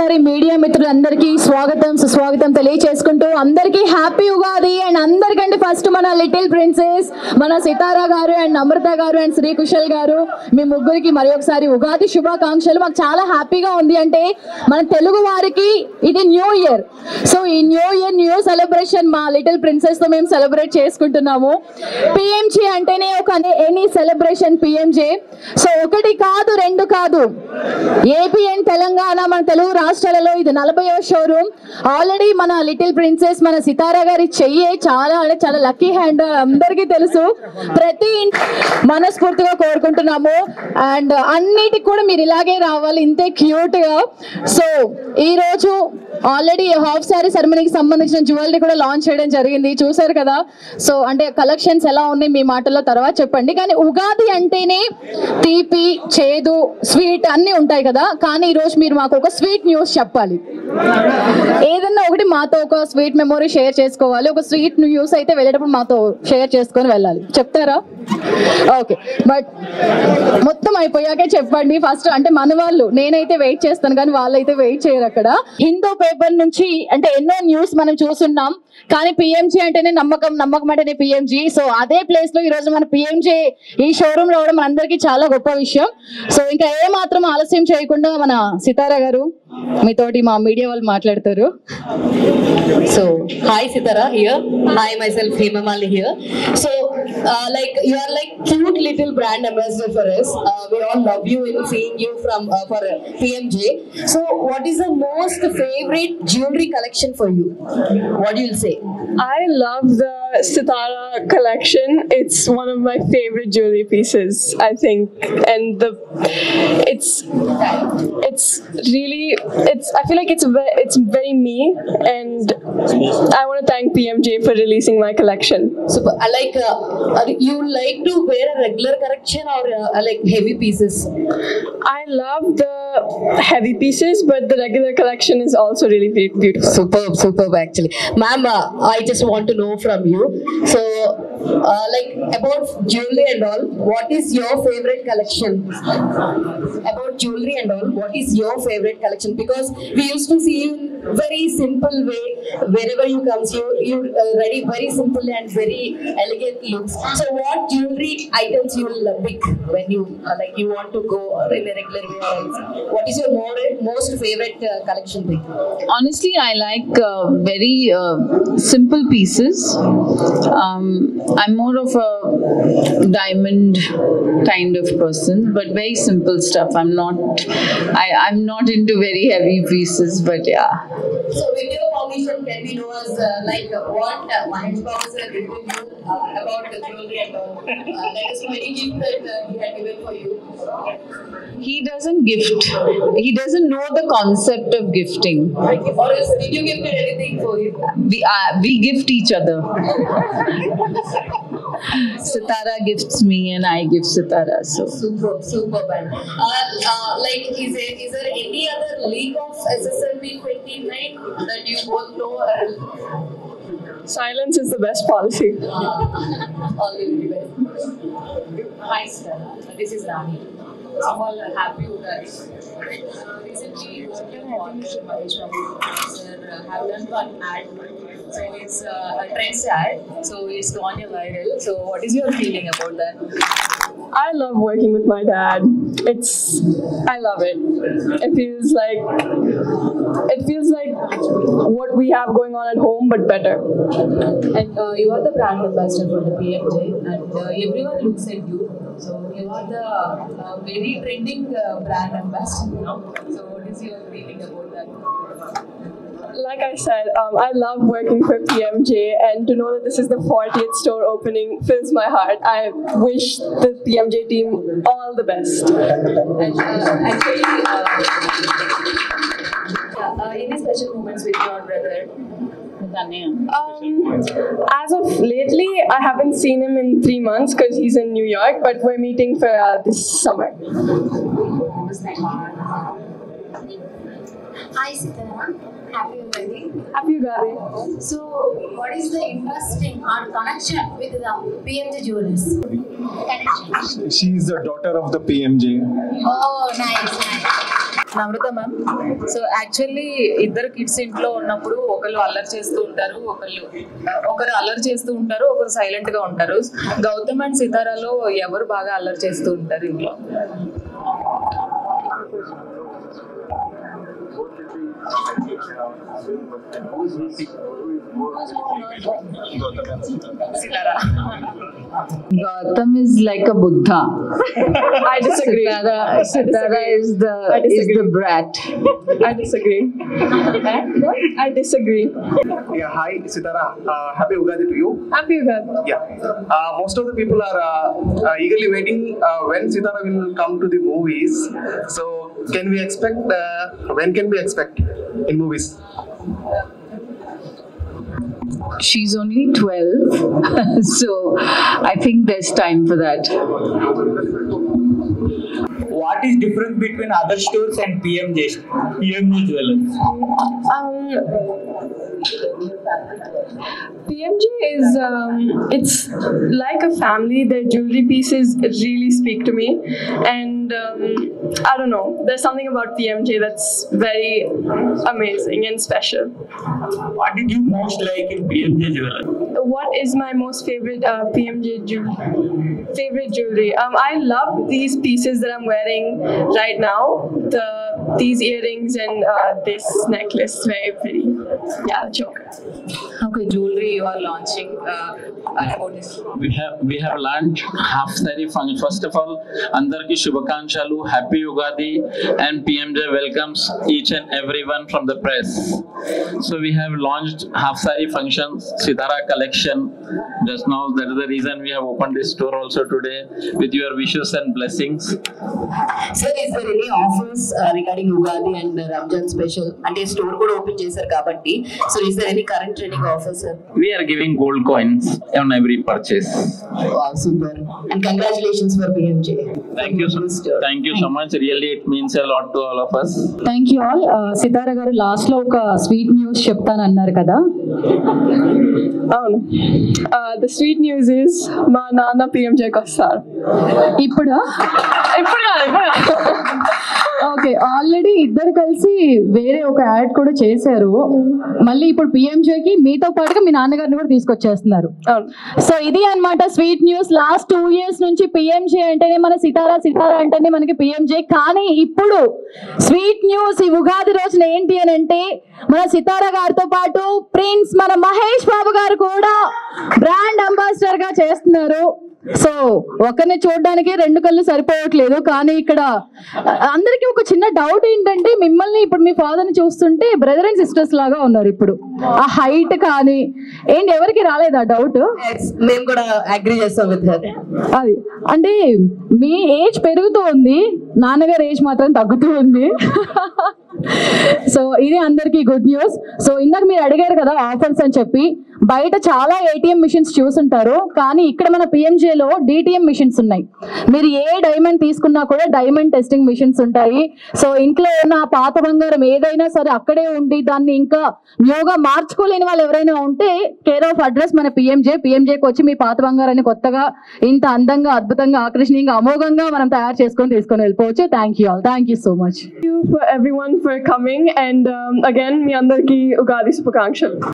మరొకసారి మీడియా మిత్రులందరికీ స్వాగతం సుస్వాగతం తెలియజేసుకుంటూ అందరికీ హ్యాపీ ఉగాది అండ్ అందరికంటే ఫస్ట్ మన లిటిల్ ప్రిన్సెస్ మన సితారా గారు అండ్ అమృత గారు అండ్ శ్రీ కుశల్ గారు మీ ముగ్గురికి మరొకసారి ఉగాది శుభాకాంక్షలు. మాకు చాలా హ్యాపీగా ఉంది. అంటే మన తెలుగు వారికి ఇది న్యూ ఇయర్. సో ఈ న్యూ ఇయర్ న్యూ సెలబ్రేషన్ మా లిటిల్ ప్రిన్సెస్ తో మేము సెలబ్రేట్ చేసుకుంటున్నాము. పిఎంజే అంటేనే ఒక ఎనీ సెలబ్రేషన్ పిఎంజే. సో ఒకటి కాదు రెండు కాదు, ఏపీ అండ్ తెలంగాణ మన తెలుగు రాష్ట్రాలలో ఇది 40వ షోరూమ్. ఆల్రెడీ మన లిటిల్ ప్రిన్సెస్ మన సితారా గారి చెయ్యి చాలా అంటే చాలా లక్కీ హ్యాండ్ అందరికీ తెలుసు. ప్రతి మనస్ఫూర్తిగా కోరుకుంటున్నాము అండ్ అన్నిటికి కూడా మీరు ఇలాగే రావాలి, ఇంతే క్యూట్ గా. సో ఈ రోజు ఆల్రెడీ హాఫ్ సారీ సెరమనీకి సంబంధించిన జ్యువెలరీ కూడా లాంచ్ చేయడం జరిగింది, చూసారు కదా. సో అంటే కలెక్షన్స్ ఎలా ఉన్నాయి మీ మాటల్లో తర్వాత చెప్పండి. కానీ ఉగాది అంటేనే తీపి చేదు స్వీట్ అన్ని ఉంటాయి కదా. కానీ ఈరోజు మీరు మాకు ఒక స్వీట్ న్యూస్ చెప్పాలి. ఏదన్నా ఒకటి మాతో ఒక స్వీట్ మెమొరీ షేర్ చేసుకోవాలి. ఒక స్వీట్ న్యూస్ అయితే వెళ్ళేటప్పుడు మాతో షేర్ చేసుకొని వెళ్ళాలి, చెప్తారా? ఓకే, బట్ మొత్తం అయిపోయాకే చెప్పండి ఫస్ట్. అంటే మన వాళ్ళు, నేనైతే వెయిట్ చేస్తాను కానీ వాళ్ళైతే వెయిట్ చేయరు. అక్కడ హిందూ పేపర్ నుంచి అంటే ఎన్నో న్యూస్ మనం చూస్తున్నాం, కానీ పిఎంజీ అంటేనే నమ్మకం అంటేనే పిఎంజీ. సో అదే ప్లేస్ లో ఈ రోజు మన పిఎంజీ ఈ షోరూమ్ రావడం మనందరికీ చాలా గొప్ప విషయం. సో ఇంకా ఏ మాత్రం ఆలస్యం చేయకుండా మన సితారా గారు మీతోటి మా మీడియా వాళ్ళు మాట్లాడతారు. So hi Sitara here, hi myself Hemamali here. So like you are like cute little brand ambassador for us. We all love you in seeing you from for PMJ. So what is the most favorite jewelry collection for you? What do you say? I love the Sitara collection. It's one of my favorite jewelry pieces, I think, and it's really I feel like it's very me, and I want to thank PMJ for releasing my collection. So like you like to wear a regular collection or like heavy pieces? I love the heavy pieces, but the regular collection is also really beautiful. Superb actually. Ma'am, I just want to know from you. So like about jewelry and all, what is your favorite collection? About jewelry and all, what is your favorite collection? Because we used to see you in very simple way. Wherever you comes, you ready very simple and very elegant looks. So what jewelry items you will pick when you like you want to go in a regular way? What is your most favorite collection thing? Honestly, I like very simple pieces. I'm more of a diamond kind of person, but very simple stuff. I'm not into very heavy pieces, but yeah. So with your permission, can we know as like what Mahesh Babu sir did with you about the jewelry and all? Let us know any gift that he had given for you. He doesn't gift. He doesn't know the concept of gifting. Or else did you gift anything for him? We gift each other. Sitara gifts me and I give Sitara. So Superb. Like is there any other leak of SSLB 29 that you both know? Silence is the best policy. All will be well. Hi sir, this is Rani. I'm all happy with that. Recently, Mahesh Babu sir have done one ad. So it's a trends ad. So it's gone viral. So what is your feeling about that? I love working with my dad. I love it. It feels like what we have going on at home, but better. And you are the brand ambassador for the PMJ, and everyone looks at you. So you are the very trending brand ambassador now. So what is your feeling about that? Like I said, I love working for PMJ, and to know that this is the 40th store opening fills my heart. I wish the PMJ team all the best. And actually, any special moments with your brother? As of lately, I haven't seen him in 3 months because he's in New York, but we're meeting for this summer. Hi Sitara, happy Ugadi. Happy Ugadi. So, what is the interesting or connection with the PMJ Jewelers? Connection. She is the daughter of the PMJ. Oh, nice. Namrata ma'am. So actually ఇద్దరు kids ఇంట్లో ఉన్నప్పుడు ఒకరు అల్లరి చేస్తూ ఉంటారు, ఒకరు అల్లరి చేస్తూ ఉంటారు, ఒకరు సైలెంట్ గా ఉంటారు. గౌతమ్ అండ్ సితారాలో ఎవరు బాగా అల్లరి చేస్తూ ఉంటారు ఇంట్లో? Sitara. Gautam is like a Buddha. I disagree. Sitara is the brat. I disagree. I disagree. Yeah, hi Sitara. Happy Ugadi to you. Happy Ugadi. Yeah. Most of the people are eagerly waiting when Sitara will come to the movies. So, can we expect? When can we expect in movies? She's only 12, so I think there's time for that. What is difference between other stores and PMJ Jewelers? PMJ is it's like a family. Their jewelry pieces really speak to me, and I don't know. There's something about PMJ that's very amazing and special. What did you most like in PMJ Jewelers? What is my most favorite PMJ jewelry? I love these pieces that I'm wearing right now. These earrings and this necklace, very pretty. Yeah, the choker. Okay, jewelry you are launching. About this. We have launched half saree function. First of all, andarki shubhakankshalu, happy Ugadi, and PMJ welcomes each and everyone from the press. So we have launched half saree functions, Sitara collection. Just now, that is the reason we have opened this store also today with your wishes and blessings. Sir, is there any offers regarding Ugadi and Ramjan special? And a store could open చేశారు కాబట్టి. So is there any current trending offers, sir? We are giving gold coins on every purchase. Wow, super. And congratulations for PMJ. Thank you so much. Really, it means a lot to all of us. Thank you all. Sitara garu last లో ఒక sweet news చెప్తానన్నారు కదా. అవును. The sweet news is మా నాన్న PMJకి వస్తారు. ఇప్పుడు okay, already ఇద్దరు కలిసి వేరే ఒక యాడ్ కూడా చేశారు. మళ్ళీ ఇప్పుడు పిఎంజేకి మీతో పాటుగా మీ నాన్నగారిని కూడా తీసుకొచ్చేస్తున్నారు. సో ఇది అన్నమాట స్వీట్ న్యూస్. లాస్ట్ 2 years నుంచి పిఎంజే అంటేనే మన సితారా అంటేనే మనకి పిఎంజే. కానీ ఇప్పుడు స్వీట్ న్యూస్ ఈ ఉగాది రోజున ఏంటి అని అంటే మన సితారా గారితో పాటు ప్రిన్స్ మన మహేష్ బాబు గారు కూడా బ్రాండ్ అంబాసిడర్ గా చేస్తున్నారు. సో ఒకరిని చూడడానికి 2 కళ్ళు సరిపోవట్లేదు. కానీ ఇక్కడ అందరికీ ఒక చిన్న డౌట్ ఏంటంటే, మిమ్మల్ని ఇప్పుడు మీ ఫాదర్ ని చూస్తుంటే బ్రదర్ అండ్ సిస్టర్స్ లాగా ఉన్నారు. ఇప్పుడు ఆ హైట్ కానీ ఏంటి, ఎవరికి రాలేదా డౌట్? మేము కూడా అగ్రీ చేస్తాం విత్ హర్. అది అంటే మీ ఏజ్ పెరుగుతూ ఉంది, నాన్నగారు ఏజ్ మాత్రం తగ్గుతూ ఉంది. సో ఇది అందరికీ గుడ్ న్యూస్. సో ఇందాక మీరు అడిగారు కదా ఆఫర్స్ అని చెప్పి, బయట చాలా ఏటీఎం మిషన్స్ చూసుంటారు, కానీ ఇక్కడ మన పిఎంజేలో డిటిఎం మిషన్స్ ఉన్నాయి. మీరు ఏ డైమండ్ తీసుకున్నా కూడా డైమండ్ టెస్టింగ్ మిషన్స్ ఉంటాయి. సో ఇంట్లో ఉన్న పాత బంగారం ఏదైనా సరే అక్కడే ఉండి దాన్ని ఇంకా న్యూగా మార్చుకోలేని వాళ్ళు ఎవరైనా ఉంటే కేర్ ఆఫ్ అడ్రస్ మన పిఎంజేకి వచ్చి మీ పాత బంగారాన్ని కొత్తగా ఇంత అందంగా, అద్భుతంగా, ఆకర్షణీయంగా, అమోఘంగా మనం తయారు తీసుకొని వెళ్ళిపోవచ్చు. Thank you all. Thank you so much. Thank you for everyone for coming, and again, మీ అందరికీ ఉగాది శుభాకాంక్షలు.